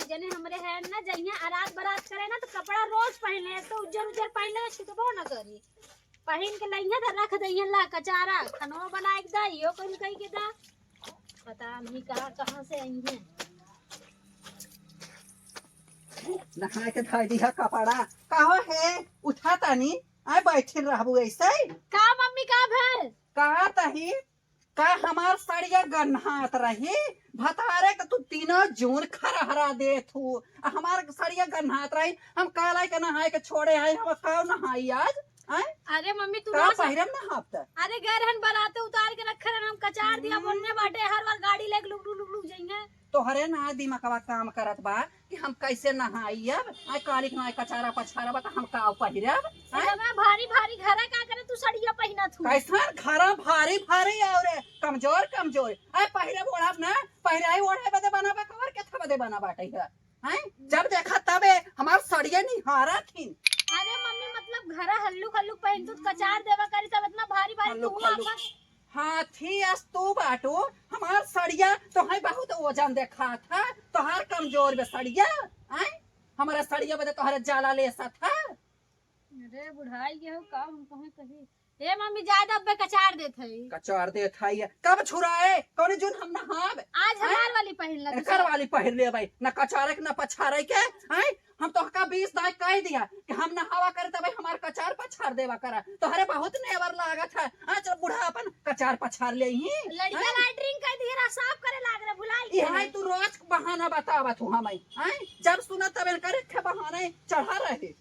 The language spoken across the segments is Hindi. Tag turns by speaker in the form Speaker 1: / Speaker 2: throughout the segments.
Speaker 1: जने हमरे है ना जइया आरात बरात करे ना तो कपड़ा रोज पहने तो उज्जर उज्जर पहने छिटबो न करी पहन के लइया ध रख दइया ला कचारा खनवा बना के दइयो कहीं कहीं के दा पता नहीं कहां से आई है।
Speaker 2: नहा के धर दिया कपड़ा कहो है उठा तानी आए बैठे रहबू ऐसे
Speaker 1: का मम्मी का भर
Speaker 2: कहा तही का हमार सड़िया गन्हात रही भतारे के तू तीनों जून खरहरा दे थू हमार सड़िया गन्हात रही हम काला के नहाए के छोड़े हैं हम का नहाई आज
Speaker 1: अरे मम्मी तू
Speaker 2: का पहिरम नहात
Speaker 1: अरे गैरहन बनाते उतार के रखे हम कचार दिया बोलने बाटे हर बार गाड़ी लेके लुक जाएंगे
Speaker 2: तोहरे ना दिमागवा काम करत बा कि हम कैसे नहाई अब आई काली ना कचारा पछारा बता हम का पहिरब
Speaker 1: भारी भारी घरा का करे तू सड़िया पहना थू
Speaker 2: कैसन घरा भारी भारी और कमजोर कमजोर आई पहिरब ओढ़ब ना पहिराई ओढ़े बदे बनाबे कवर के था बदे बना बाटे है जब देखा तबे हमार सड़िया निहारा थी।
Speaker 1: अरे मम्मी मतलब घरा हल्लुक हल्लुक पहन तू कचार देवा करी तब इतना भारी भारी तू
Speaker 2: हाथी तू बाटो हमार सड़िया तो है बहुत वजन देखा था तोहार कमजोर बे सड़िया आए हमारा सड़िया बदे तोहरे जाला ले सा था।
Speaker 1: अरे बुढ़ाई के हो का हम कहे कही ए मम्मी ज्यादा अब कचार देत है
Speaker 2: कचार देत है कब छुराए कौन जून हम नहाब
Speaker 1: आज हमार वाली पहन लग
Speaker 2: कर वाली पहिर ले भाई न कचारे न पछारे के आए हम तो का 20 दाई कह दिया कि हम नहावा करे तब हमार कचार पछार देवा करा तोहरे बहुत नेवर लागत है आज बूढ़ा अपन कचार पछार ले ही
Speaker 1: लड़का लैट्रिन कर दिया साफ करे लाग रे भुलाई
Speaker 2: ये है तू रोज बहाना बतावा तू हमें आए जब सुना तब करे थे बहाने चढ़ा रहे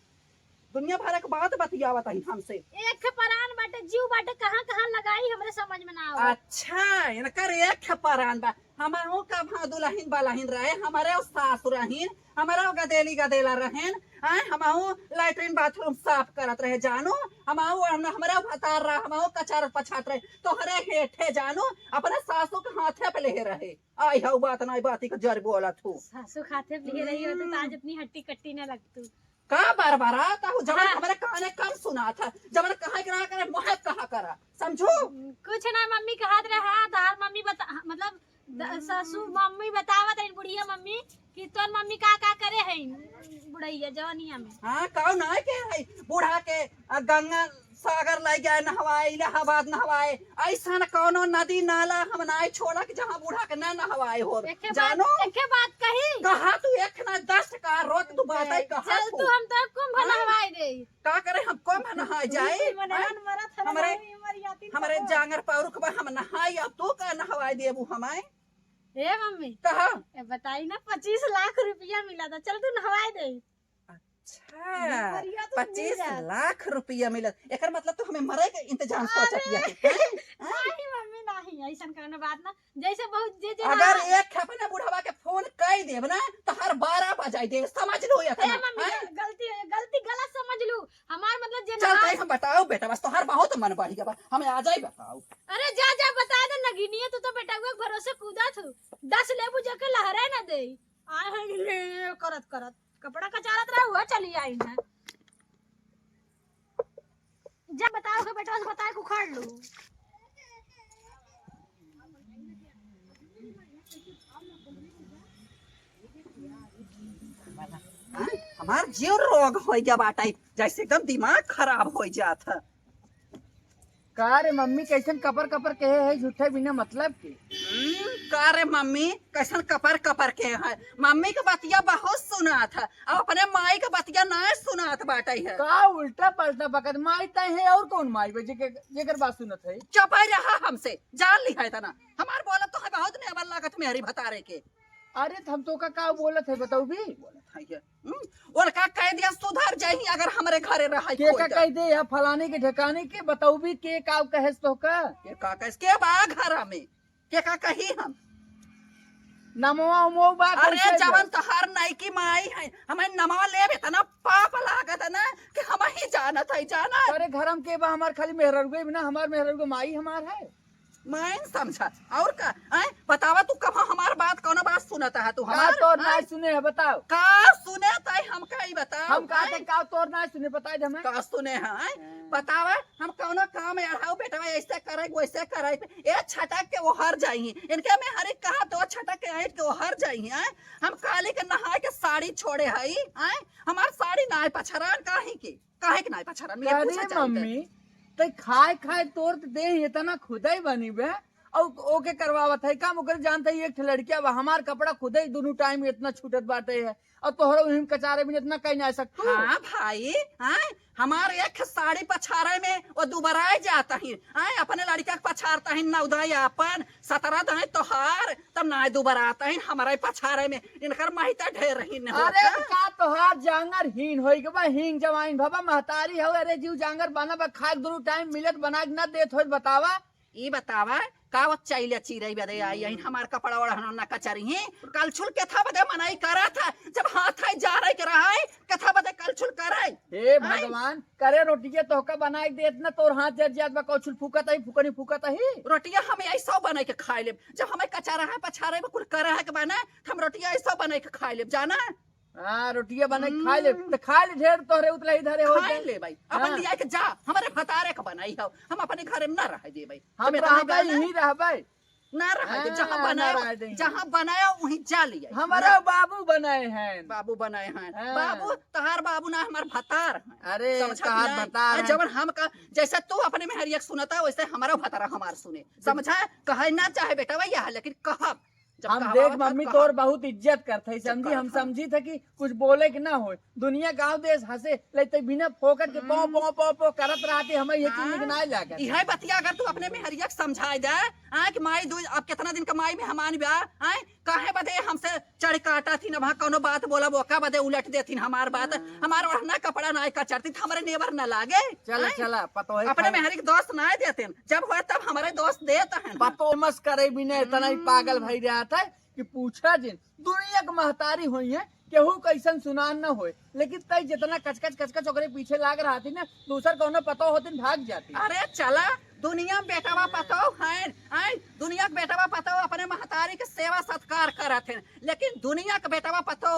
Speaker 2: दुनिया भर के बात बतियावत है हमसे
Speaker 1: एक परान बाटे जीव बाटे कहां लगाई हमरे समझ में ना आवे।
Speaker 2: अच्छा इनकर एक परान बा हमारो का भादुलहिन बालाहिन रहे हमारे सासुरहिन हमारा गदेली गदेला रहन आए हमाऊ लैट्रिन बाथरूम साफ करत रहे जानो हमाऊ हमारा भतार रहा हमाऊ कचार पछात रहे तोहरे हेठे जानो अपने सासू के हाथे पे ले रहे आई हऊ बात नहीं बाती के जर बोलत हूं
Speaker 1: सासू खाते ले रही हो तो आज अपनी हट्टी कट्टी न लगतू
Speaker 2: का बार बार आता हूँ जब हमारे काने कम सुना था जब कहा करा करे मोहब कहा करा समझो
Speaker 1: कुछ ना मम्मी कहत रहा तार मम्मी बता मतलब सासू मम्मी बतावत है बुढ़िया मम्मी कि तोर मम्मी का करे है बुढ़ैया जवानिया में
Speaker 2: हां कहो ना के है बूढ़ा के गंगा सागर ले गए नहवाए इलाहाबाद नहवाए ऐसा न कोनो नदी नाला हम नाय छोड़ा कि जहां बूढ़ा के ना नहवाए हो जानो
Speaker 1: एके बात कही
Speaker 2: कहा तू एक ना 10 का रोक तू बात है कहा
Speaker 1: चल तू हम तो कुंभ नहवाए दे
Speaker 2: का करे हम कुंभ नहाए जाए हमारे जांगर पाउरुक बा हम नहाई अब तू का नहवाए देबू हमाय
Speaker 1: ए मम्मी
Speaker 2: कहा
Speaker 1: बताई ना 25 लाख रुपया मिला था चल तू नहवाए दे।
Speaker 2: अच्छा 25 लाख रुपया मिलत एकर मतलब तो हमें मरे के इंतजाम सोचत है
Speaker 1: नहीं मम्मी नहीं ऐसा करने बात ना जैसे बहुत जे जे
Speaker 2: अगर एक खपने बुढ़ावा के फोन कई देब ना तो हर 12 बजाई दे समझ लो या
Speaker 1: गलती गलत समझ लू हमार मतलब जे
Speaker 2: चल हम बताओ बेटा बस तो हर बहुत मन बढ़ गया हमें आ जाई बताओ।
Speaker 1: अरे जा जा बता दे नगिनिया तू तो बेटा के भरोसे कूदा थू 10 लेबू जके लहरे ना दे आए करत करत कपड़ा कचारत रहा हुआ चली आई ना जब बताओ के बेटा से बताए को उखाड़ लू
Speaker 2: हमार जीव रोग हो गया बाटा जैसे एकदम दिमाग खराब हो जाता
Speaker 3: का रे मम्मी कैसन कपर कपर कहे है झूठे बिना मतलब के
Speaker 2: का रे मम्मी कैसन कपर कपर के है मम्मी के बतिया बहुत सुना था अब अपने माई के बतिया ना सुनात बाटे है
Speaker 3: का उल्टा पलटा बकत माई तय है और कौन माई बे जेकर बात सुनत है
Speaker 2: चुप ही रहा हमसे जान लिया है तना हमार बोलत तो है बहुत नेवर लागत मेरी भतारे के
Speaker 3: अरे हम तो का बोलत है बताऊ भी
Speaker 2: और का कह दिया सुधर जाही अगर हमरे घरे रहा
Speaker 3: के का कह दे या फलाने के ठिकाने के बताऊ भी के का कहेस तो का
Speaker 2: कह के बा घर में के का कही हम
Speaker 3: नमवा उमो बा
Speaker 2: अरे जवन तो हर नाई की माई है हमें नमवा लेबे तना पाप लागत ना कि हम ही जानत है जाना
Speaker 3: अरे घरम के बा हमार खाली मेहररुगे बिना हमार मेहररुगे माई हमार है
Speaker 2: मैं समझा और का बतावा तू कब हमार बात कौन बात सुनता है तू हमार
Speaker 3: तोर ना सुने है बताओ
Speaker 2: का सुने ताई हम का ही बताओ
Speaker 3: हम का तोर ना सुने बता दे हमें
Speaker 2: का सुने हैं बतावा हम कौनो काम अढ़ाओ बेटा ऐसे करे वैसे करे ए छटक के वो हर जाइए इनके में हर एक कहा तो छटक के आइट के वो हर जाइए हम काली के नहा के साड़ी छोड़े हई आए हमार साड़ी नाय पछरान काहे के नाय पछरान मैं
Speaker 3: अरे
Speaker 2: पूछा चाहते
Speaker 3: मम्मी तो खाए खाए तोर तो दे इतना खुदा ही बनी बे और ओके करवावत है काम ओकर जानते ही एक लड़किया बा हमार कपड़ा खुद ही दोनों टाइम इतना छूटत बाटे है और तोहरा उहिम कचारे में इतना कहीं ना सकतू।
Speaker 2: हाँ भाई आए हमारे एक साड़ी पछारे में वो दुबराए जाता ही आए अपने लड़का के पछारता ही ना उदाई अपन 17 दाए तोहार तब ना दुबराता ही हमारे पछारे में इनकर महिता ढेर रही न
Speaker 3: अरे का तोहार जांगर हीन होई के बा हीन जवाइन बाबा महतारी हो अरे जीव जांगर बना बा खाए दोनों टाइम मिलत बना के ना देत हो बतावा
Speaker 2: ई बतावा कावत चाहिए चिरई बदे आई यही हमार कपड़ा ओढ़ना न कचरी ही कलछुल केथा बदे मनाई करा था जब हाथ है जा रहे के रहा है कथा बदे कलछुल करे
Speaker 3: हे भगवान करे रोटिया तोहका बनाए देत ना तोर हाथ जर जात बा कौछुल फूकत है फूकनी फूकत है
Speaker 2: रोटिया हम ऐसा बना के खाए लेब जब हमें कचारा है पछारे में कुल करे है के बना हम रोटिया ऐसा बना के खाए लेब जाना
Speaker 3: हाँ रोटिया बना के खा ले तो खा ले ढेर तोहरे उतला इधर हो
Speaker 2: खाए ले भाई अपन लिया के जा हमारे भतारे का बनाई हो हम अपने घर में ना रह दे भाई
Speaker 3: हम रहबे यही रहबे
Speaker 2: ना रह दे जहां
Speaker 3: ना
Speaker 2: बनाया
Speaker 3: रह दे।
Speaker 2: जहां बनाया वहीं जा लिया
Speaker 3: हमारा बाबू बनाए हैं
Speaker 2: बाबू बनाए हैं
Speaker 3: हाँ।
Speaker 2: बाबू तहार बाबू ना हमार भतार हैं।
Speaker 3: अरे
Speaker 2: समझा
Speaker 3: कहा
Speaker 2: कि नहीं?
Speaker 3: बता रहे हैं।
Speaker 2: जब हम का जैसे तू अपने में हरियक सुनता वैसे हमारा भतारा हमार सुने समझा कहे ना चाहे बेटा भैया लेकिन कहब जब
Speaker 3: हम
Speaker 2: कहब
Speaker 3: देख
Speaker 2: तब
Speaker 3: मम्मी
Speaker 2: कहब।
Speaker 3: तोर बहुत इज्जत करते है समझी
Speaker 2: करत
Speaker 3: हम
Speaker 2: हन।
Speaker 3: समझी थे कि कुछ बोले कि ना हो दुनिया गांव देश हंसे लेते बिना फोकट के पौ पौ पौ पौ करत रहते हमें ये चीज निकनाए लागे
Speaker 2: यह बतिया अगर तू अपने में हरियक समझाए दे आए कि माई दू अब कितना दिन का माई में हमान बा आए काहे बदे हमसे चढ़ काटा थी वहां कोनो बात बोला बोका बदे उलट देथिन हमार बात हमार ओढ़ना कपड़ा ना का चढ़ती हमारे नेवर न लागे
Speaker 3: चला
Speaker 2: आए?
Speaker 3: चला पतो है
Speaker 2: अपने में हरिक दोस्त ना देते जब हो तब हमारे दोस्त देते हैं
Speaker 3: पतो मस करे बिना इतना ही पागल भई रहा था कि पूछा जिन दुनिया के महतारी हुई है केहू कैसन सुनान न होए लेकिन तई जितना कचकच कचकच ओकरे पीछे लाग रहा थी ना दूसर कौनो पतो होती भाग जाती
Speaker 2: अरे चला दुनिया में बेटावा पतो है आए दुनिया के बेटावा पतो अपने महतारी के सेवा सत्कार करत हैं लेकिन दुनिया के बेटावा पतो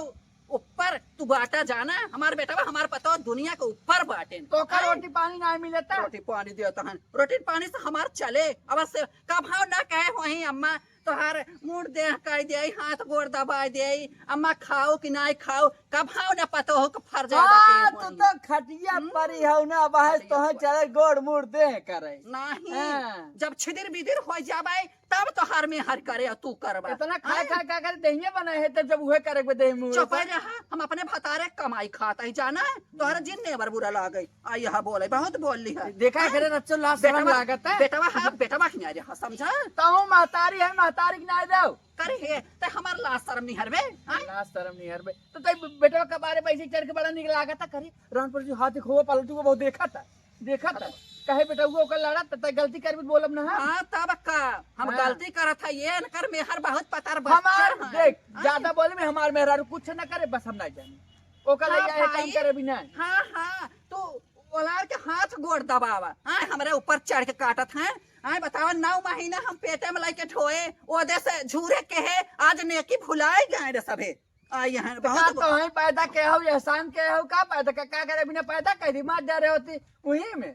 Speaker 2: ऊपर तू बाटा जाना हमारे बेटावा हमारे पतो दुनिया के ऊपर बाटे
Speaker 3: तो का रोटी पानी ना मिलता
Speaker 2: रोटी पानी देता है रोटी पानी से हमार चले अवश्य का भाव ना कहे वही अम्मा तोहार मुंह देह कह दे हाथ गोड़ दबा दे अम्मा खाओ कि नहीं खाओ का भाव ना पतो हो फर्ज
Speaker 3: तू तो खटिया परी हो ना बहस तो चले गोड़ मुड़ दे करे
Speaker 2: नहीं
Speaker 3: हाँ।
Speaker 2: जब छिदिर बिदिर हो जाबे तब तो हर में हर करे तू करबा
Speaker 3: इतना खाए खाए का करे दहिया बनाए है तब जब उहे करे के दे मुंह
Speaker 2: चुप रहा हम अपने भतारे कमाई खाता ही जाना तोहरा जिन नेवर बुरा लाग गई आ यह बोले बहुत बोल ली है
Speaker 3: देखा करे रच्चो लाश शर्म लागत है
Speaker 2: बेटवा हाँ बेटवा की आ समझा
Speaker 3: ताऊ महतारी है महतारी के ना दो
Speaker 2: करे हे ते हमार लाश शर्म नहीं हरबे
Speaker 3: लाश शर्म नहीं हरबे तो तई बेटवा के बारे पैसे चढ़ के बड़ा निक लागत है करे रानपुर जी हाथ खो पलटू को बहुत देखा था कहे बेटा वो का लड़ा त गलती कर भी बोलब ना
Speaker 2: हां तब का हम
Speaker 3: हाँ।
Speaker 2: गलती करत है ये न कर मेहर बहुत पतार
Speaker 3: हमार
Speaker 2: बच्चा
Speaker 3: देख ज्यादा बोले में हमार मेहरा कुछ ना करे बस हम ना जाने ओ का ले
Speaker 2: हाँ
Speaker 3: जाए काम
Speaker 2: भाई।
Speaker 3: करे बिना
Speaker 2: हाँ हाँ तो ओलार के हाथ गोड़ दबावा हाँ हमारे ऊपर चढ़ के काटत हैं हाँ बतावा 9 महीना हम पेटे में लेके ठोए ओदे से झूरे के है आज नेकी भुलाए गए रे सबे आई हैं
Speaker 3: का
Speaker 2: बहुत
Speaker 3: तो है पैदा के हो एहसान के हो का पैदा का करे बिना पैदा कर दी मार जा रहे होती वही में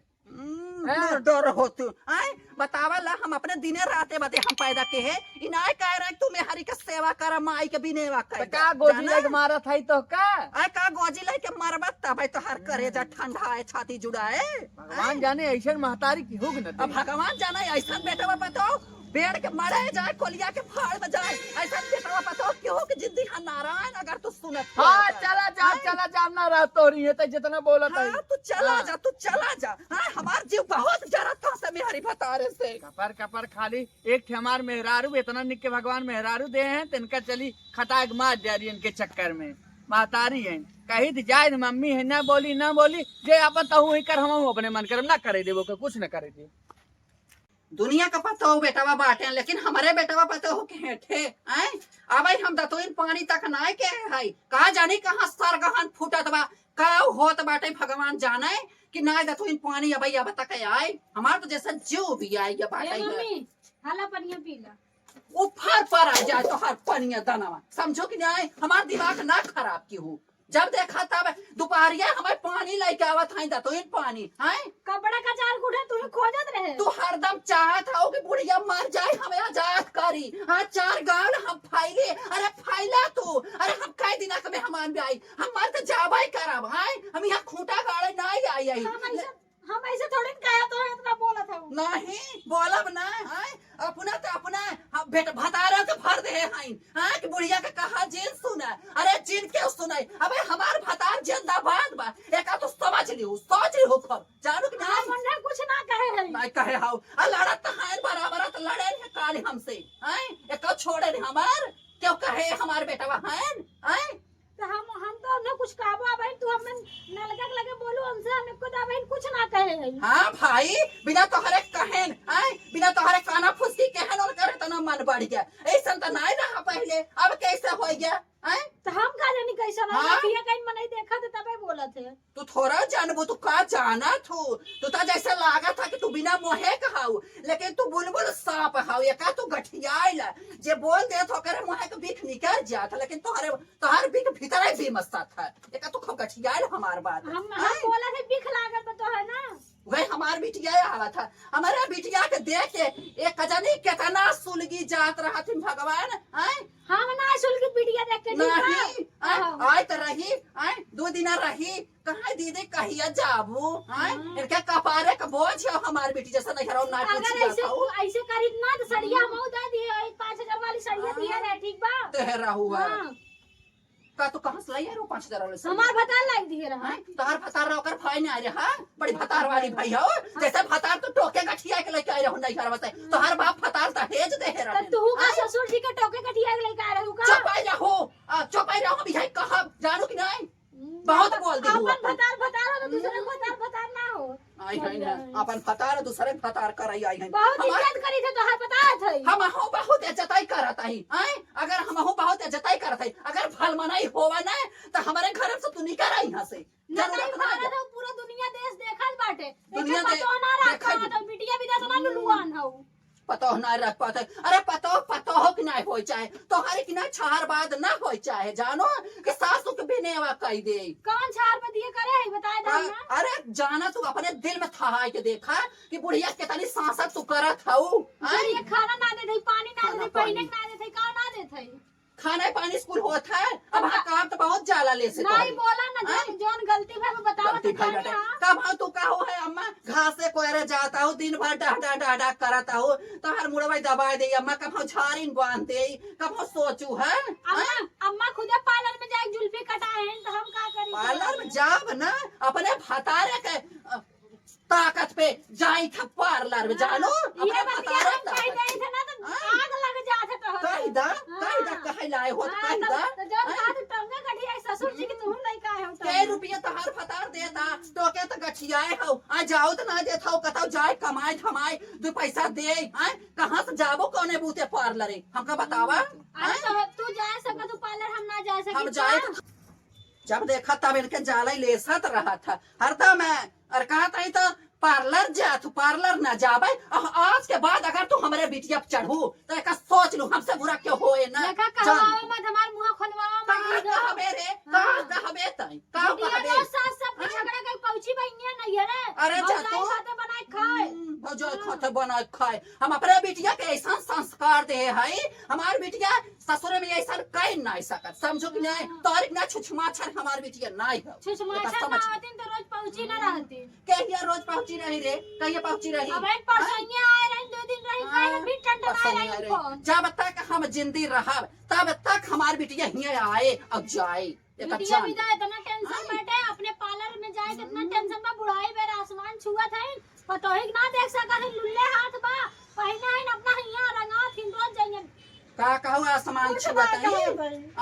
Speaker 2: डर होती आए बतावा ला हम अपने दिने राते बते हम पैदा के है इनाय कह रहे तू में हरी के सेवा कर माई के बिनेवा कर
Speaker 3: तो का गोजी लग मारा था तो का
Speaker 2: आय का गोजी लेके मरबत तब तो हर करे जा ठंडा है छाती जुड़ाए
Speaker 3: भगवान जाने ऐसा महतारी की होग न
Speaker 2: अब भगवान जाना ऐसा बेटा बताओ पेड़ के मरे जाए कोलिया के फाड़ में जाए ऐसा बेटा बताओ क्यों कि जिद्दी है नारायण अगर तू सुनत
Speaker 3: हाँ चला जा ना रह तो रही है तो जितना बोला था
Speaker 2: हाँ तू चला जा हाँ हमार जीव बहुत जरा था से मेहरी भतारे से
Speaker 3: कपर खाली एक ठे हमार मेहरारू इतना निक के भगवान मेहरारू दे हैं तिनका चली खटाक मार जा रही इनके चक्कर में महतारी है कही थी जाए मम्मी है ना बोली जे अपन तहु ही कर हम अपने मन कर ना करे देवो के कुछ न करे दे
Speaker 2: दुनिया का पता हो बेटावा बाटे लेकिन हमारे बेटावा पता हो के हेठे आए अब हम दतोइन पानी तक नाय के है कहा जानी कहां सरगहन फूटत बा का होत बाटे भगवान जाने कि नाय दतोइन पानी अब तक आए हमार तो जैसा जो भी आई या बाटे
Speaker 1: मम्मी हाला पनिया पीला
Speaker 2: ऊपर पर आ जाए तो हर पनिया दाना समझो कि नहीं हमार दिमाग ना खराब की हो जब देखा तब दोपहरिया हमें पानी लेके आवत है तो इन पानी है
Speaker 1: कपड़ा का चार गुठा तू खोजत रहे।
Speaker 2: तू हरदम चाहत हो कि बुढ़िया मर जाए हमें आजाद करी। हाँ 4 गाल हम फैले अरे फैला तू अरे हम कई दिन में हमान भी आई हम मर तो जाबा करब है हम यहाँ खूंटा गाड़े नहीं आई
Speaker 1: हम ऐसे थोड़ी कहा तो इतना बोला था
Speaker 2: नहीं बोलब ना है अपना तो अपना हम बेट भतारा तो भर दे हैं हाँ कि बुढ़िया के कहा जिन सुना अरे जिन के सुनाई अबे हमार भतार जिंदाबाद बा एका तो समझ लियो सोच लियो खूब जानू कि नहीं
Speaker 1: मन कुछ ना कहे है
Speaker 2: नहीं कहे हाउ आ लड़त तो है बराबर तो लड़े है काल हमसे हैं एका छोड़े नहीं हमार क्यों कहे हमार बेटा हैं
Speaker 1: तो हम तो न कुछ काबा भाई तू हमें नलगा लगे बोलू हमसे हमें को दा भाई कुछ ना कहे है।
Speaker 2: हाँ भाई बिना तोहरे कहन हैं बिना तोहरे काना फुसकी कहन और करे तना मन बढ़ गया ऐसा तो नहीं रहा पहले अब कैसे हो गया हैं
Speaker 1: तो हम का जानी कैसा ना
Speaker 2: हाँ?
Speaker 1: किया कहीं मन नहीं देखा तो तबे बोला थे
Speaker 2: तू थोड़ा जानबू तू का जाना तू तो जैसे लागा था कि तू बिना मोहे कहाऊ लेकिन तू बुलबुल सांप हाउ एका तू गठियाइल जे बोल दे तो करे मोहे के बीख निकल जात लेकिन तोहर बीख भीतर ही बेमस्ता था एका तू खूब गठियाइल हमार बात
Speaker 1: हम बोला थे बिख लागत तो है ना
Speaker 2: वही हमार बिटिया आवा था हमारा बिटिया के देख के एक जानी कितना सुलगी जात रहा थी भगवान हैं
Speaker 1: हम ना सुलगी बिटिया देख के
Speaker 2: नहीं आय तो रही आय 2 दिन रही कहाँ दीदी कहिया जाबू हैं इनके कपारे का बोझ है हमार बेटी जैसा नहीं हराओ ना कुछ
Speaker 1: अगर ऐसे करी ना तो सड़िया हम दे दिए 5000 वाली सड़िया दिया रे ठीक बा
Speaker 2: तेरा हुआ का तो कहां से लाई रो 5000 वाले
Speaker 1: हमार भतार लाग दिए रहा
Speaker 2: तोहर भतार रोकर फाइन आ रे हां बड़ी भतार वाली भाई हो जैसे भतार तो टोके गठिया के लेके आ रहे हो नहीं घर बता तोहर बाप भतार त हेज दे है
Speaker 1: तो तू का ससुर जी के टोके गठिया के लेके आ रहे हो का
Speaker 2: चुप आई रहो बिहाई कहा जानू कि नहीं बहुत बोल दी
Speaker 1: अपन भतार हो तो दूसरे को भतार ना हो
Speaker 2: आई है ना अपन भतार दूसरे भतार करई आई है
Speaker 1: बहुत इज्जत करी थे तोहर पता है
Speaker 2: हम हो बहुत इज्जतई करत हई हैं अगर हम हो बहुत इज्जतई करत हई अगर भल मनाई होवा ना तो हमारे घर से तू निकल आई यहां से
Speaker 1: जरूरत ना है तो पूरा दुनिया देश देखल बाटे
Speaker 2: दुनिया
Speaker 1: तो ना रखा तो बिटिया भी तो ना लुलुआन हो
Speaker 2: पतो ना रख पाते अरे पतो हो कि नहीं होई चाहे तोहरे कि ना छार बाद ना होई चाहे जानो कि सासू के बिनेवा कह दे
Speaker 1: कौन छार में दिए करे है बताए दे ना
Speaker 2: अरे जाना तू अपने दिल में था के देखा कि बुढ़िया कितनी सांसत तू करत हऊ
Speaker 1: ये खाना ना दे पानी ना दे पहने ना दे का ना दे
Speaker 2: खाना पानी स्कूल होता है अब हाँ काम तो बहुत जाला ले से
Speaker 1: नहीं बोला ना जोन गलती भाई बताओ
Speaker 2: गलती भाई बेटा कब हाँ तू का हो है अम्मा घास से कोयरे जाता हूँ दिन भर डा करता हूँ तो हर मुड़वा दबा दे अम्मा कब हम झारिन बांधते कब हम सोचू है
Speaker 1: अम्मा खुद पार्लर में जाके जुल्फी कटाए हैं तो हम का करें
Speaker 2: पार्लर में जाब ना अपने भतारे के ताकत पे जाई था पार्लर में जानो
Speaker 1: ये भतारे कह दे थे ना तो आग लग जाते तो
Speaker 2: कायदा कहे लाए हो कायदा
Speaker 1: तो जो बात टंगा गठिया ससुर जी की तुम नहीं काहे हो
Speaker 2: के रुपया तोहर भतार देता तो के तो गठियाए हो आ जाओ तो ना देता हो कतौ जाए कमाए थमाए 2 पैसा दे हैं कहां से जाबो कोने बूते पार्लर हमका बतावा
Speaker 1: अरे तू जा सका तू पार्लर हम ना जा सके
Speaker 2: हम जाए जब देखा तब इनके जाला ही लेसत रहा था हरदम मैं और कहा था तो पार्लर जा तू पार्लर ना जाबे आज के बाद अगर तू हमारे बिटिया चढ़ू तो एक सोच लू हमसे बुरा क्यों होए ना
Speaker 1: देखा कहवाओ मत हमार मुंह खोलवाओ मत
Speaker 2: कहबे रे कहबे तई कहबे
Speaker 1: सास सब झगड़ा के पहुंची बइया नहीं है रे
Speaker 2: अरे जा तू
Speaker 1: खाते बनाए खाए
Speaker 2: भौजो खाते बनाए खाए हम अपने बिटिया के ऐसा संस्कार दे है हमार बिटिया ससुर में ऐसा कह नहीं सकत समझो कि नहीं तोर ना छुछमाछर हमार बिटिया नहीं हो
Speaker 1: छुछमाछर ना होती तो रोज पहुंची ना रहती
Speaker 2: कहिया रोज पहुंची रही रे कहिया पहुंची रही
Speaker 1: अब एक परसों आए रही 2 दिन रही काहे भी टंडा रही
Speaker 2: जब तक हम जिंदी रहब तब तक हमार बिटिया हिया आए अब जाए
Speaker 1: बिटिया भी जाए इतना टेंशन बैठे अपने पार्लर में जाए कितना टेंशन में बुढ़ाई बेर आसमान छुआ था पतो ही ना देख सका है लुल्ले हाथ बा पहना है अपना हिया रंगा थिन रोज जाइए
Speaker 2: का कहू आसमान छुआता है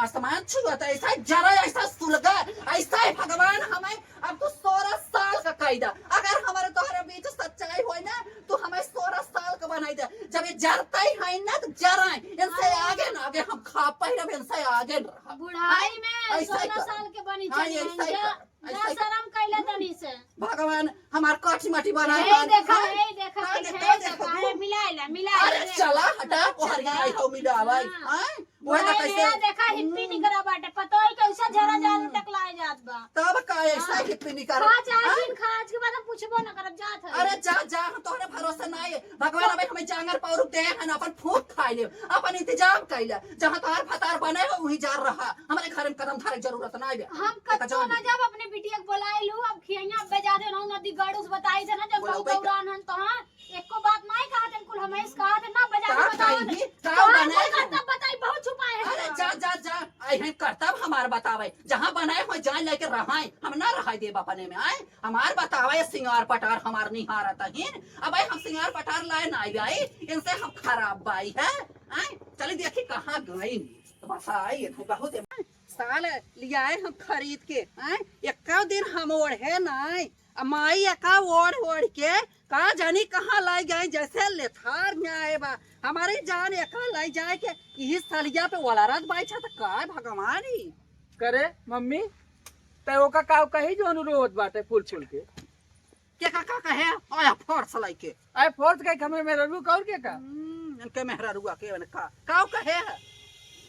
Speaker 2: आसमान छुआता है ऐसा जरा ऐसा सुलगा ऐसा है भगवान हमें अब तो 16 साल का कायदा अगर हमारे तोहरे बीच सच्चाई होई ना तो हमें 16 साल का बनाई दे जब ये जरता ही है ना तो जराए इनसे आगे ना आगे हम खा पहिरब इनसे आगे रह
Speaker 1: बुढ़ाई में 16 साल के बनी चाहिए ना शर्म कैले तनी से
Speaker 2: भगवान हमार काठी माटी बना
Speaker 1: ए देखा मिला
Speaker 2: अरे चला हटा ओहर गई हो मिलावाई हां वो कैसे
Speaker 1: देखा हिप्पी निकरा बाटे पतो है कैसा झरा जाल टकलाए जा
Speaker 2: हिप्पी कर।
Speaker 1: आज दिन खा, आज के बाद हम पूछबो ना करब, जात है।
Speaker 2: अरे जा जा, हम तोहरे भरोसा नहीं है। भगवान अबे हमें जांगर पाउर दे हन, अपन फूक खाई ले, अपन इंतजाम कैला। जहां तोहर फतार बने हो वहीं जा रहा। हमारे घर में कदम धारे जरूरत नहीं है।
Speaker 1: हम कच्चो ना जब अपने बिटिया के बोलाई लू, अब खियाइया अब बेजा दे ना नदी गाड़ूस बताई थे ना जब
Speaker 2: बोलो
Speaker 1: बहु दौरान हन तो हां एको बात नहीं कहा थे, कुल हमें कहा थे ना बजा
Speaker 2: का
Speaker 1: के बताओ।
Speaker 2: कही का बने
Speaker 1: तब बताई बहुत छुपाए है।
Speaker 2: अरे जा जा जा, आई है करतब हमार बतावे। जहां बनाए हो जान लेके रहाए, हम ना रहाई देब अपने में। आए हमार बतावे सिंगार पटार हमार निहारत हिन। अब हम सिंगार पटार लाए ना आई, इनसे हम खराब बाई है। आए चली देखी कहां गई तो बस आई है बहुत साल लिया है हम खरीद के। आए एक दिन हम ओढ़े नाई माई एका ओढ़ ओढ़ के का जानी कहाँ लाई गए, जैसे लेथार में आए बा। हमारी जान एका लाई जाए के यही सलिया पे वलारत बाई छा तो का भगवानी
Speaker 3: करे मम्मी ते ओका का कही जो अनुरोध बाटे फूल फूल के
Speaker 2: का कहे आया फोर्स लाई के
Speaker 3: आए फोर्स के हमें मेरा रुक और के का
Speaker 2: इनके मेहरा रुआ के का कहे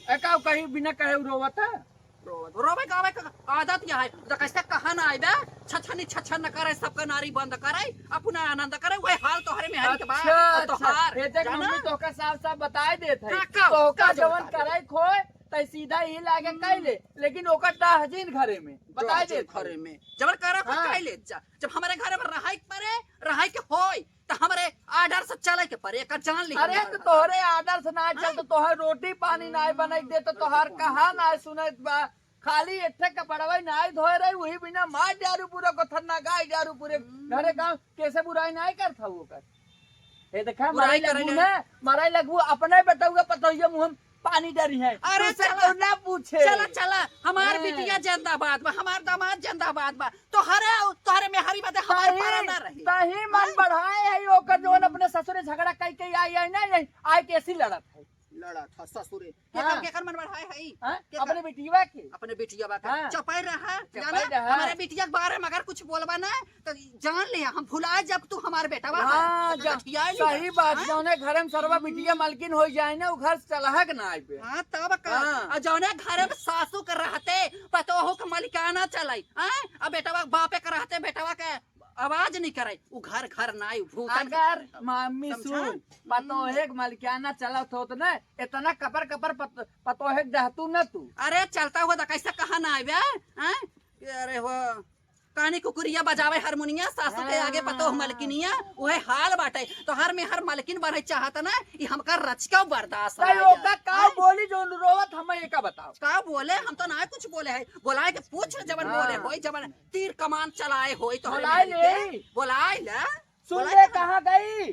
Speaker 3: ए का कही बिना कहे रोवत है।
Speaker 2: रोवे गावे का आदत यह है। तो कैसे कहा ना आइबे छछनी छछन न करे, सबका नारी बंद करे, अपना आनंद करे। वही हाल तोहरे में है के बाद तोहार
Speaker 3: ये देख मम्मी तो का साफ साफ बताए देत है
Speaker 2: का
Speaker 3: तो का
Speaker 2: जवन
Speaker 3: जवन कराई खोए तै सीधा ही लागे कैले, लेकिन ओकर टाहजीन घरे में बताए देत
Speaker 2: घरे में जबर करे को कह ले जा। जब हमारे घरे में रहाई परे रहाई के होई तो हमारे आर्डर से चले के परे का जान ली।
Speaker 3: अरे तो तोहरे आदर से ना चल तो तोहर रोटी पानी ना बनाई दे तो तोहर कहा ना सुनत बा। खाली एठे कपड़वा नाई धोए रही वही बिना मार डारू पूरा को थन्ना गाय डारू पूरे घरे गांव कैसे बुराई नहीं करता वो कर। ये देखा
Speaker 2: बुराई
Speaker 3: मराई
Speaker 2: करे
Speaker 3: लगू ना मराई लगू अपने बेटौगा पतोइया मुंह पानी डरी है।
Speaker 2: अरे
Speaker 3: तुझसे
Speaker 2: चला,
Speaker 3: क्यों ना पूछे
Speaker 2: चला चला हमार बिटिया जिंदाबाद बा, हमार दामाद जिंदाबाद बा। तोहरे में हरी बात हमार पारा ना रही।
Speaker 3: तही मन बढ़ाए है ओकर जोन अपने ससुरे झगड़ा कई के आई है ना आई कैसी लड़त है
Speaker 2: लड़ा था ससुरे
Speaker 3: हाँ।
Speaker 2: केकर मन बढ़ाए है
Speaker 3: हाँ? अपने बेटीवा के
Speaker 2: अपने बिटिया बा का
Speaker 3: हाँ।
Speaker 2: चपाई रहा
Speaker 3: चपाई
Speaker 2: जाना
Speaker 3: रहा।
Speaker 2: हमारे बिटिया के बारे में अगर कुछ बोलबा ना तो जान ले हम भुलाए जब तू हमारे बेटा बा।
Speaker 3: हाँ, सही बात जौने घर में सरवा बिटिया मालकिन हो जाए ना वो घर चलहक ना आई पे।
Speaker 2: हाँ तब का
Speaker 3: हाँ।
Speaker 2: जौने घरे में सासू के रहते पतोहू के मलिकाना चलाई। अब बेटवा बापे के रहते बेटवा के आवाज नहीं करे वो घर घर नाई भूतन।
Speaker 3: अगर मम्मी सुन पतोहे मलिकाना चलत हो तो ना इतना कपर कपर पतोहे डहतू न तू।
Speaker 2: अरे चलता हुआ कैसे कहा ना आवे। अरे हो कहानी कुकुरिया बजावे हारमोनिया सासू के आगे पतो मलकिनिया वही हाल बाटे। तो हर में हर मलकिन बने चाहता ना ये हमका रचका बर्दाश्त
Speaker 3: का बोली जो रोवत हमें ये का बताओ
Speaker 2: का बोले हम तो ना कुछ बोले है। बोलाए के पूछ जबन बोले होई जबन तीर कमान चलाए होई तो बोलाए ले
Speaker 3: सुन ले कहाँ गई।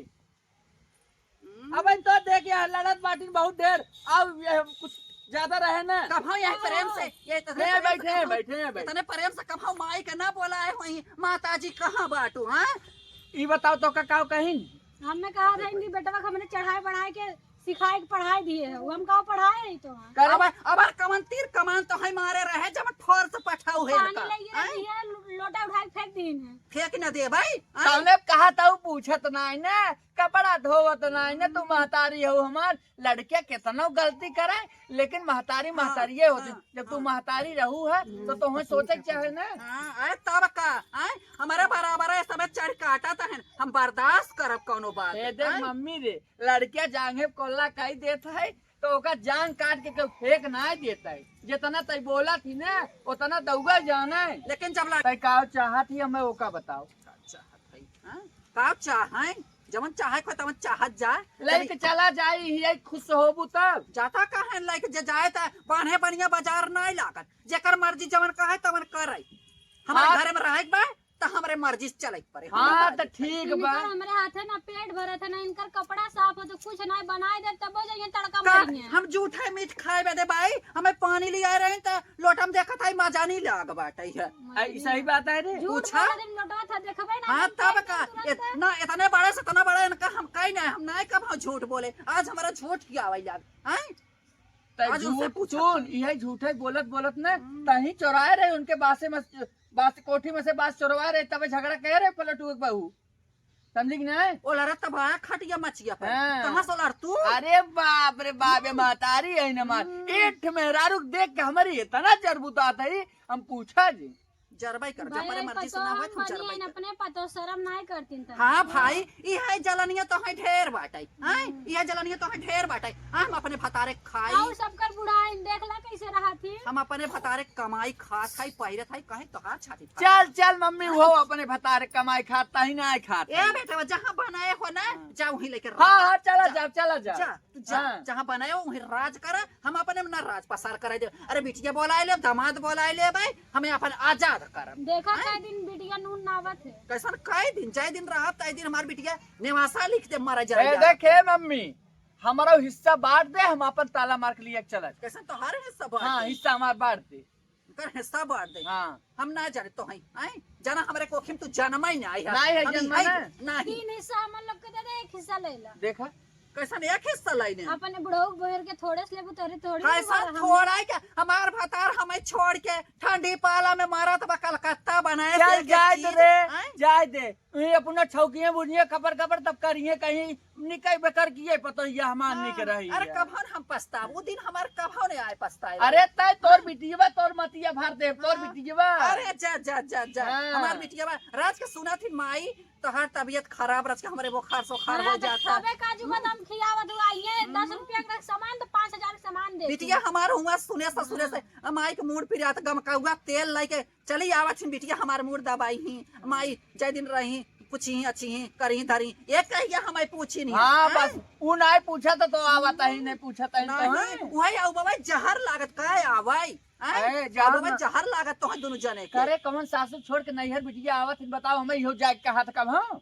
Speaker 3: अब तो देखिए लड़त बाटी बहुत देर अब कुछ ज्यादा रहे ना
Speaker 2: कब हम यहाँ प्रेम से ये
Speaker 3: बैठे
Speaker 2: इतने प्रेम से कब हम माई के ना बोला है वही माता जी कहाँ बाटू। हाँ
Speaker 3: ये बताओ तो का कहीं
Speaker 1: हमने कहा था इनकी बेटा का हमने चढ़ाई बढ़ाई के सिखाई के पढ़ाई दिए है, वो हम कहा पढ़ाए नहीं तो
Speaker 2: अब कमान तीर कमान तो है मारे रहे जब ठोर से पठाऊ है
Speaker 1: पानी लगी है लोटा उठाई फेंक दीन है
Speaker 2: फेंक न दे भाई।
Speaker 3: हमने कहा था वो पूछत नहीं ना कपड़ा धोवत नहीं ना तू महतारी हो हमार लड़के कितना गलती करे लेकिन महतारी महतारी होती जब तू महतारी रहू है तो तुम्हें सोचे चाहे ना।
Speaker 2: तब का हमारे बराबर है सब चढ़ काटा था हम बर्दाश्त करब कोनो बात।
Speaker 3: देख मम्मी रे लड़किया जांघे कोल्ला कही देता है तो ओका जान काट के कोई फेंक ना देता है। जितना तय बोला थी ना उतना दौगा जाना है।
Speaker 2: लेकिन जब
Speaker 3: तय का चाहत ही हमें ओका बताओ
Speaker 2: का चाहे जवन चाहे को तवन चाहत जा
Speaker 3: लेके चला जाए ही खुश होबू तब
Speaker 2: जाता कहा लेके जे जाए त बांधे बढ़िया बाजार नहीं लागत जेकर मर्जी जवन कहे तवन करे। हमारे घर में रहे बा तो हमारे मर्जी से चले पड़े।
Speaker 3: हाँ तो ठीक बा
Speaker 1: हमारे हाथ है ना पेट भरत है ना इनकर कपड़ा साफ हो तो कुछ नहीं बनाए दे तब जाइए तड़का मारेंगे।
Speaker 2: हम झूठे मीठ खाए बदे भाई हमें पानी ले आए रहे तो लोटम देखा था मजा नहीं लाग बाटे है।
Speaker 3: सही बात है रे
Speaker 2: पूछा
Speaker 1: लोटा था देखबे ना।
Speaker 2: हाँ तब का इतना इतने बड़े से इतना बड़ा इनका हम कहीं नहीं हम नहीं कब झूठ बोले आज हमारा झूठ की आवाज याद
Speaker 3: सुन यही झूठे बोलत बोलत न तही चौराए रहे उनके बास कोठी में से बास चोरवा रहे तब झगड़ा कह रहे पलटू एक बहू समझी ना
Speaker 2: ओ लड़ा तब खटिया मचिया पर कहां से लड़ तू।
Speaker 3: अरे बाप रे बाप महतारी है न मार एठ में रारुक देख के हमारी इतना जरबुता था हम पूछा जी
Speaker 2: जरबाई कर जब
Speaker 1: भाई
Speaker 2: मर्जी से
Speaker 1: पतो
Speaker 2: ना
Speaker 1: हम
Speaker 2: होए तुम
Speaker 1: बनी
Speaker 2: जरबाई
Speaker 1: है
Speaker 2: कर।
Speaker 1: अपने पतो शर्म नहीं करतीन त
Speaker 2: हाँ भाई ई है जलनिया तो है ढेर बाटे हैं ई है जलनिया तो है ढेर बाटे हम अपने भतारे खाई
Speaker 1: और सबकर बुढ़ाई देखला कैसे रहा थी
Speaker 2: हम अपने भतारे कमाई खात है पहिरे है कहे तो हाथ छाती फाड़।
Speaker 3: चल चल मम्मी वो अपने भतारे कमाई खाता ही ना खाता।
Speaker 2: ए बेटा जहाँ बनाए हो ना जा वहीं लेकर रह।
Speaker 3: हाँ हाँ चला जा चला जा।
Speaker 2: जा तू जा
Speaker 3: हाँ।
Speaker 2: जहाँ बनाए हो वहीं राज कर हम अपने ना राज पसार कराए दे। अरे बिटिया बोलाए ले दामाद बोलाए ले भाई हमें अपन आजाद करम।
Speaker 1: देखा कई दिन बिटिया नून नावत है
Speaker 2: कैसन कई दिन जय दिन रहा तय दिन हमार बिटिया नेवासा लिख दे मारा
Speaker 3: ए
Speaker 2: जाए
Speaker 3: देखे मम्मी हमारा हिस्सा बांट दे हम अपन ताला मार के लिए चला।
Speaker 2: कैसन तो हर हिस्सा बांट
Speaker 3: हाँ
Speaker 2: दे।
Speaker 3: हिस्सा हमारा बांट दे।
Speaker 2: कर हिस्सा बांट दे
Speaker 3: हाँ
Speaker 2: हम ना जाने तो हैं आए जाना हमारे कोखिम तू जन्म ही ना आई
Speaker 3: नहीं है जन्म ना।
Speaker 2: नहीं
Speaker 1: 3 हिस्सा हम लोग के दे दे 1 हिस्सा ले ला
Speaker 3: देखा
Speaker 2: कैसन एक हिस्सा लाइने
Speaker 1: अपने बुढ़ऊ बहर के थोड़े से लेबू तोरे थोड़ी
Speaker 2: कैसा थोड़ा है क्या हमार भतार हमें छोड़ के ठंडी पाला में मारा तो कलकत्ता बनाए
Speaker 3: चल
Speaker 2: एक-एक
Speaker 3: जाए
Speaker 2: चीज,
Speaker 3: दे रे
Speaker 2: आए?
Speaker 3: जाए दे ये अपना छौकिए बुझिए खबर खबर तब करिए कहीं निकल बेकर किए पतो ये हमान निक रही
Speaker 2: अरे
Speaker 3: है।
Speaker 2: कभन हम पछताव वो दिन हमारे कभन ने आए पछताए
Speaker 3: अरे तय तोर बिटिया तोर मतिया भर दे तोर बिटिया।
Speaker 2: अरे जा जा जा जा
Speaker 3: हाँ।
Speaker 2: हमार बिटिया राज के सुना थी माई तो हर तबीयत खराब रच के हमारे बुखार सुखार हो जाता
Speaker 1: तबे काजू बादाम खियावत हुआ ये 10 रुपया का सामान तो 5000 का सामान दे
Speaker 2: बिटिया हमार हुआ सुने ससुरे से माई के मूड पिरिया तो गम का हुआ तेल लेके चली आवत थी बिटिया हमार मूड दबाई ही माई जय दिन रही पूछी ही अच्छी ही करी धरी एक कहिया हमें पूछी नहीं
Speaker 3: हाँ
Speaker 2: हैं?
Speaker 3: बस वो नहीं पूछा तो आवता ही नहीं पूछा तो
Speaker 2: नहीं वही आऊ बाबा जहर लागत काय आवाई
Speaker 3: ए, जहर ना-
Speaker 2: जहर लागत तो दोनों जने के
Speaker 3: करे कमन सासू छोड़ के नैहर बिटिया आवत है, बताओ हमें यो जाए के हाथ कब हाँ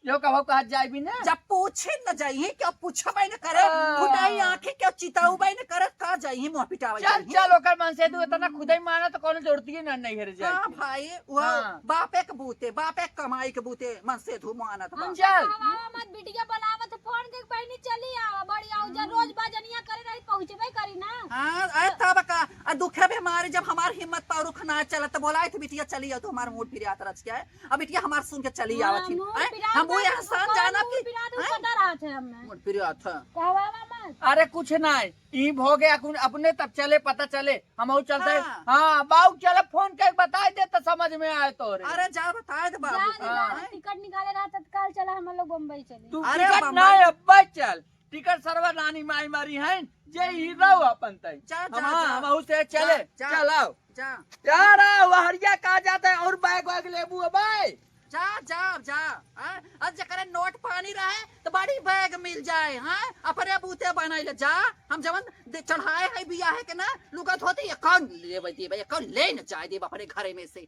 Speaker 3: यो कहो कहा जाए भी ना।
Speaker 2: जब पूछे न जाइए क्या पूछा भाई न करे
Speaker 3: हाँ।
Speaker 2: फुटाई आंखें क्या चिताऊ भाई न करे का जाइए मुंह पिटावा
Speaker 3: चल
Speaker 2: जाइए
Speaker 3: चल ओकर मन से तू इतना खुद ही माना तो कौन जोड़ती है ना नैहर जाए
Speaker 2: हाँ
Speaker 3: के।
Speaker 2: भाई वो
Speaker 3: हाँ।
Speaker 2: बापे के बूते बापे के कमाई के बूते मन से धू मानत बा।
Speaker 1: हम
Speaker 3: चल।
Speaker 1: कहवा मत बिटिया बनावत फोन देख बहनी चली आवा बड़ी आउ जा रोज बाजनिया करे रही पहुंचबे करी ना
Speaker 2: हाँ अरे तब का दुखे बीमारी जब हमार हिम्मत पारुख ना चलत तो बोला थी बिटिया चली आओ तो हमार मूड पिरिया तरच के अब बिटिया हमार सुन के चली
Speaker 1: हाँ,
Speaker 2: आवत थी
Speaker 1: मूड
Speaker 2: हैं?
Speaker 1: पिरात
Speaker 2: हम वो
Speaker 1: है,
Speaker 2: एहसान
Speaker 1: कौन
Speaker 2: जाना
Speaker 1: मूड
Speaker 2: कि
Speaker 1: पिरात है,
Speaker 2: हैं?
Speaker 1: पता रहा थे हमने
Speaker 2: मूड पिरिया था
Speaker 1: कहवा मत
Speaker 3: अरे कुछ नहीं ई हो गया अपने तब चले पता चले हम और चलते
Speaker 2: हाँ।
Speaker 3: हाँ बाऊ चले फोन के बता दे तो समझ में आए तो
Speaker 2: अरे जा बताए तो
Speaker 1: जा
Speaker 2: बाबू
Speaker 1: निकाल टिकट निकाले रहा तत्काल चला हम लोग बम्बई चले
Speaker 3: तू
Speaker 2: अरे
Speaker 3: टिकट
Speaker 2: बम्बई-
Speaker 3: नहीं अब्बा चल टिकट सरवा नानी माई मारी है जे ही रहो अपन तई
Speaker 2: जा, जा,
Speaker 3: हम
Speaker 2: जा।
Speaker 3: हम से चले
Speaker 2: जा।
Speaker 3: चलाओ
Speaker 2: जा
Speaker 3: यार हरिया कहा जाता है और बैग वैग लेबू भाई
Speaker 2: जा जा जा हाँ? अब जकरे नोट पानी रहे तो बड़ी बैग मिल जाए हाँ अपने बूते बनाइले जा हम जवन चढ़ाए है बिया है के ना लुगत होती है कौन ले भाई कौन ले न चाहे दे अपने घरे में से